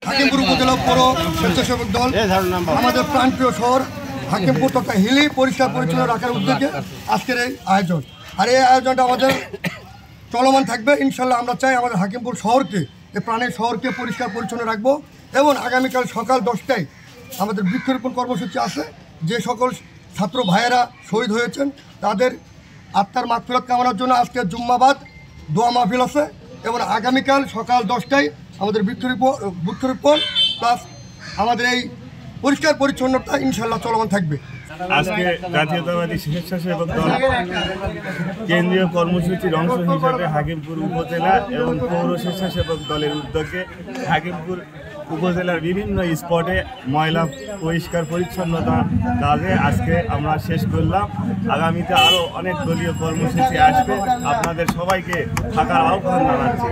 হাকিমপুর উপজেলা পৌর স্বেচ্ছাসেবক দল আমাদের প্রাণপ্রিয় শহর হাকিমপুর তথা হিলি পরিষ্কার পরিচ্ছন্ন রাখার উদ্যোগে আজকের এই আয়োজন। আর এই আয়োজনটা আমাদের চলমান থাকবে ইনশাল্লাহ। আমরা চাই আমাদের হাকিমপুর শহরকে, এই প্রাণের শহরকে পরিষ্কার পরিচ্ছন্ন রাখবো এবং আগামীকাল সকাল 10টায় আমাদের বৃক্ষরোপণ কর্মসূচি আছে। যে সকল ছাত্র ভাইয়েরা শহীদ হয়েছেন তাদের আত্মার মাগফিরাত কামনার জন্য আজকে জুম্মাবাদ দোয়া মাহফিল আছে এবং আগামীকাল সকাল 10টায় আমাদের বৃক্ষরোপণ প্লাস আমাদের এই পরিষ্কার পরিচ্ছন্নতা ইনশাল্লাহ চলমান থাকবে। আজকে জাতীয়তাবাদী স্বেচ্ছাসেবক দল কেন্দ্রীয় কর্মসূচির অংশ হিসাবে হাকিমপুর উপজেলা এবং পৌর স্বেচ্ছাসেবক দলের উদ্যোগে হাকিমপুর উপজেলার বিভিন্ন স্পটে ময়লা পরিষ্কার পরিচ্ছন্নতা কাজে আজকে আমরা শেষ করলাম। আগামীতে আরও অনেক দলীয় কর্মসূচি আসবে, আপনাদের সবাইকে থাকার আহ্বান জানাচ্ছি।